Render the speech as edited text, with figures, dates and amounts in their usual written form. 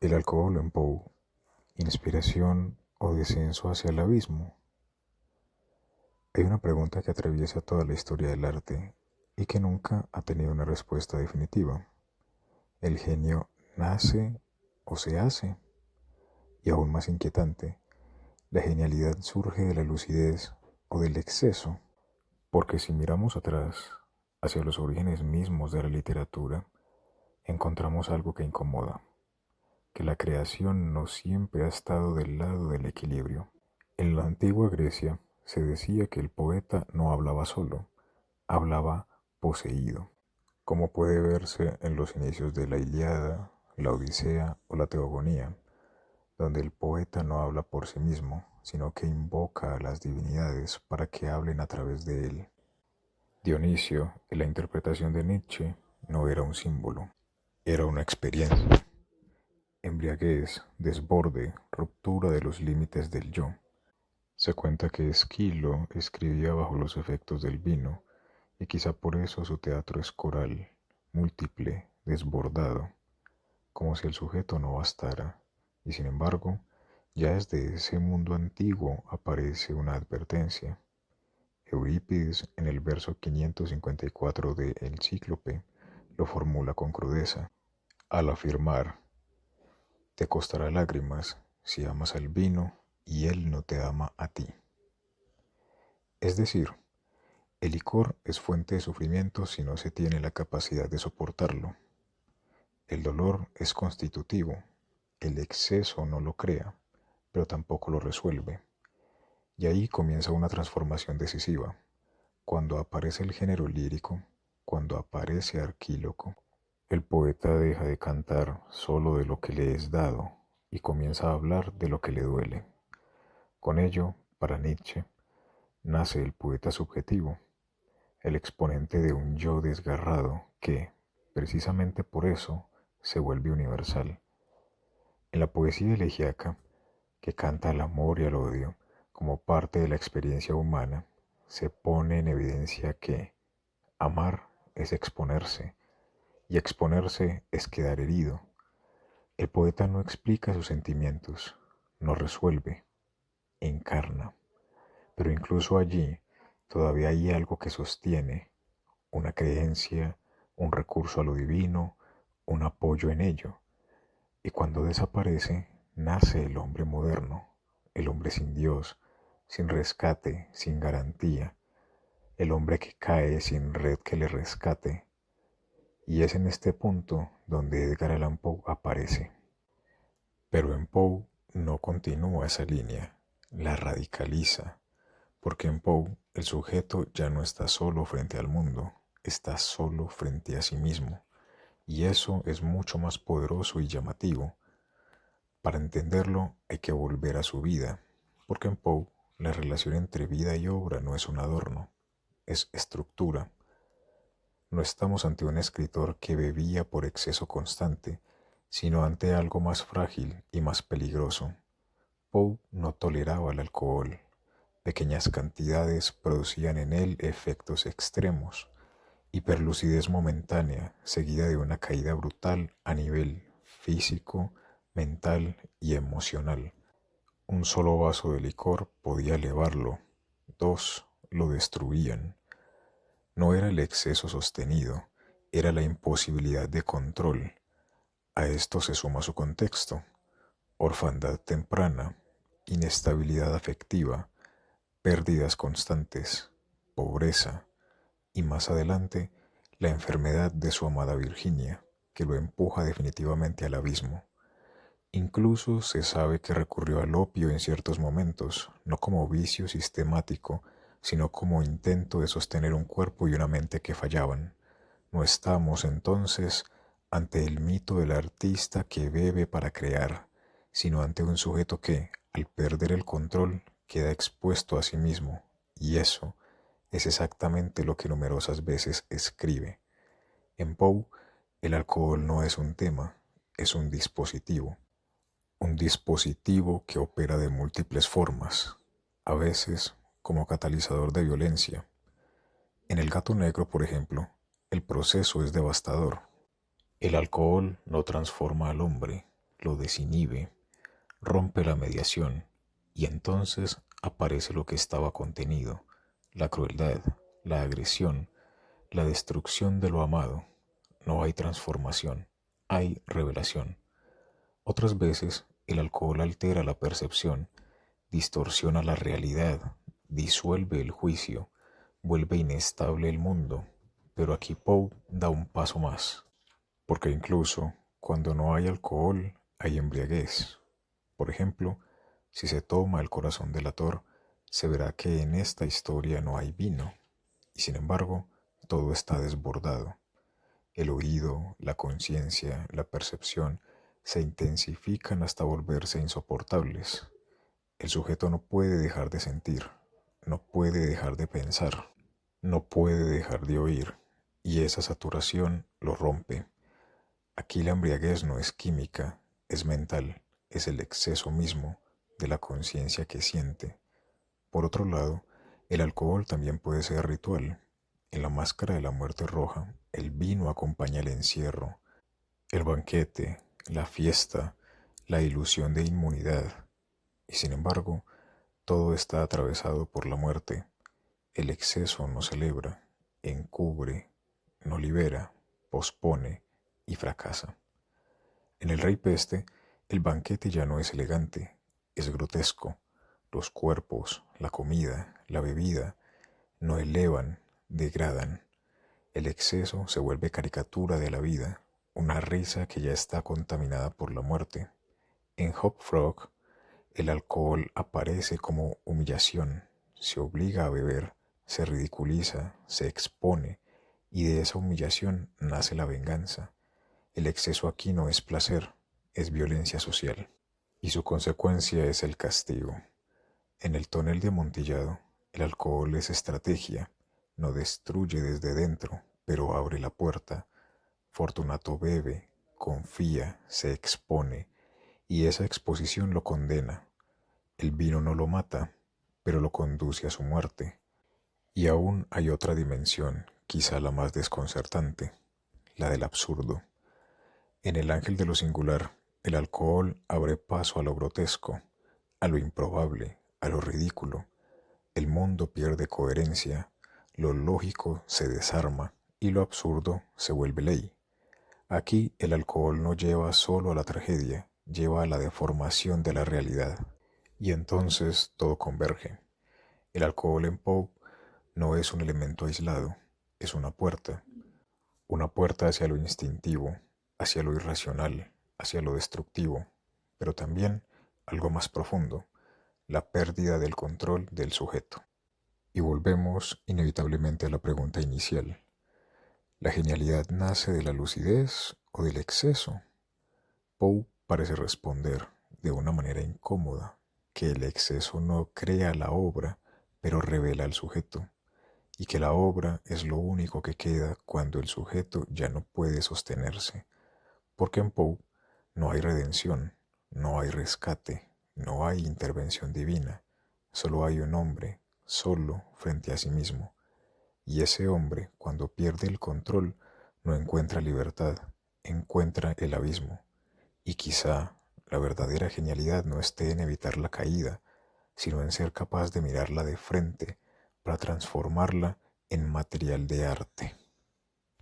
El alcohol en Poe, inspiración o descenso hacia el abismo. Hay una pregunta que atraviesa toda la historia del arte y que nunca ha tenido una respuesta definitiva. ¿El genio nace o se hace? Y aún más inquietante, ¿la genialidad surge de la lucidez o del exceso? Porque si miramos atrás, hacia los orígenes mismos de la literatura, encontramos algo que incomoda, que la creación no siempre ha estado del lado del equilibrio. En la antigua Grecia se decía que el poeta no hablaba solo, hablaba poseído, como puede verse en los inicios de la Ilíada, la Odisea o la Teogonía, donde el poeta no habla por sí mismo, sino que invoca a las divinidades para que hablen a través de él. Dionisio, en la interpretación de Nietzsche, no era un símbolo, era una experiencia. Embriaguez, desborde, ruptura de los límites del yo. Se cuenta que Esquilo escribía bajo los efectos del vino, y quizá por eso su teatro es coral, múltiple, desbordado, como si el sujeto no bastara, y sin embargo, ya desde ese mundo antiguo aparece una advertencia. Eurípides, en el verso 554 de El Cíclope, lo formula con crudeza, al afirmar: te costará lágrimas si amas al vino y él no te ama a ti. Es decir, el licor es fuente de sufrimiento si no se tiene la capacidad de soportarlo. El dolor es constitutivo, el exceso no lo crea, pero tampoco lo resuelve. Y ahí comienza una transformación decisiva, cuando aparece el género lírico, cuando aparece Arquíloco. El poeta deja de cantar solo de lo que le es dado y comienza a hablar de lo que le duele. Con ello, para Nietzsche, nace el poeta subjetivo, el exponente de un yo desgarrado que, precisamente por eso, se vuelve universal. En la poesía elegíaca, que canta al amor y al odio como parte de la experiencia humana, se pone en evidencia que amar es exponerse, y exponerse es quedar herido. El poeta no explica sus sentimientos, no resuelve, encarna, pero incluso allí todavía hay algo que sostiene, una creencia, un recurso a lo divino, un apoyo en ello. Y cuando desaparece, nace el hombre moderno, el hombre sin Dios, sin rescate, sin garantía, el hombre que cae sin red que le rescate. Y es en este punto donde Edgar Allan Poe aparece. Pero en Poe no continúa esa línea, la radicaliza, porque en Poe el sujeto ya no está solo frente al mundo, está solo frente a sí mismo. Y eso es mucho más poderoso y llamativo. Para entenderlo hay que volver a su vida, porque en Poe la relación entre vida y obra no es un adorno, es estructura. No estamos ante un escritor que bebía por exceso constante, sino ante algo más frágil y más peligroso. Poe no toleraba el alcohol. Pequeñas cantidades producían en él efectos extremos, hiperlucidez momentánea seguida de una caída brutal a nivel físico, mental y emocional. Un solo vaso de licor podía elevarlo, dos lo destruían. No era el exceso sostenido, era la imposibilidad de control. A esto se suma su contexto: orfandad temprana, inestabilidad afectiva, pérdidas constantes, pobreza y más adelante la enfermedad de su amada Virginia, que lo empuja definitivamente al abismo. Incluso se sabe que recurrió al opio en ciertos momentos, no como vicio sistemático, sino como intento de sostener un cuerpo y una mente que fallaban. No estamos entonces ante el mito del artista que bebe para crear, sino ante un sujeto que, al perder el control, queda expuesto a sí mismo, y eso es exactamente lo que numerosas veces escribe. En Poe, el alcohol no es un tema, es un dispositivo que opera de múltiples formas, a veces como catalizador de violencia. En El gato negro, por ejemplo, el proceso es devastador. El alcohol no transforma al hombre, lo desinhibe, rompe la mediación y entonces aparece lo que estaba contenido, la crueldad, la agresión, la destrucción de lo amado. No hay transformación, hay revelación. Otras veces el alcohol altera la percepción, distorsiona la realidad, disuelve el juicio, vuelve inestable el mundo. Pero aquí Poe da un paso más, porque incluso cuando no hay alcohol, hay embriaguez. Por ejemplo, si se toma el corazón delator, se verá que en esta historia no hay vino, y sin embargo, todo está desbordado. El oído, la conciencia, la percepción se intensifican hasta volverse insoportables. El sujeto no puede dejar de sentir, no puede dejar de pensar, no puede dejar de oír, y esa saturación lo rompe. Aquí la embriaguez no es química, es mental, es el exceso mismo de la conciencia que siente. Por otro lado, el alcohol también puede ser ritual. En la máscara de la muerte roja, el vino acompaña el encierro, el banquete, la fiesta, la ilusión de inmunidad. Y sin embargo, todo está atravesado por la muerte. El exceso no celebra, encubre, no libera, pospone y fracasa. En El Rey Peste, el banquete ya no es elegante, es grotesco. Los cuerpos, la comida, la bebida, no elevan, degradan. El exceso se vuelve caricatura de la vida, una risa que ya está contaminada por la muerte. En Hop Frog, el alcohol aparece como humillación, se obliga a beber, se ridiculiza, se expone, y de esa humillación nace la venganza. El exceso aquí no es placer, es violencia social, y su consecuencia es el castigo. En el tonel de Amontillado, el alcohol es estrategia, no destruye desde dentro, pero abre la puerta. Fortunato bebe, confía, se expone, y esa exposición lo condena. El vino no lo mata, pero lo conduce a su muerte. Y aún hay otra dimensión, quizá la más desconcertante, la del absurdo. En El Ángel de lo Singular, el alcohol abre paso a lo grotesco, a lo improbable, a lo ridículo. El mundo pierde coherencia, lo lógico se desarma y lo absurdo se vuelve ley. Aquí el alcohol no lleva solo a la tragedia, lleva a la deformación de la realidad. Y entonces todo converge. El alcohol en Poe no es un elemento aislado, es una puerta hacia lo instintivo, hacia lo irracional, hacia lo destructivo, pero también algo más profundo, la pérdida del control del sujeto. Y volvemos inevitablemente a la pregunta inicial. ¿La genialidad nace de la lucidez o del exceso? Poe parece responder de una manera incómoda que el exceso no crea la obra, pero revela al sujeto, y que la obra es lo único que queda cuando el sujeto ya no puede sostenerse, porque en Poe no hay redención, no hay rescate, no hay intervención divina, solo hay un hombre, solo frente a sí mismo, y ese hombre, cuando pierde el control, no encuentra libertad, encuentra el abismo. Y quizá la verdadera genialidad no esté en evitar la caída, sino en ser capaz de mirarla de frente para transformarla en material de arte.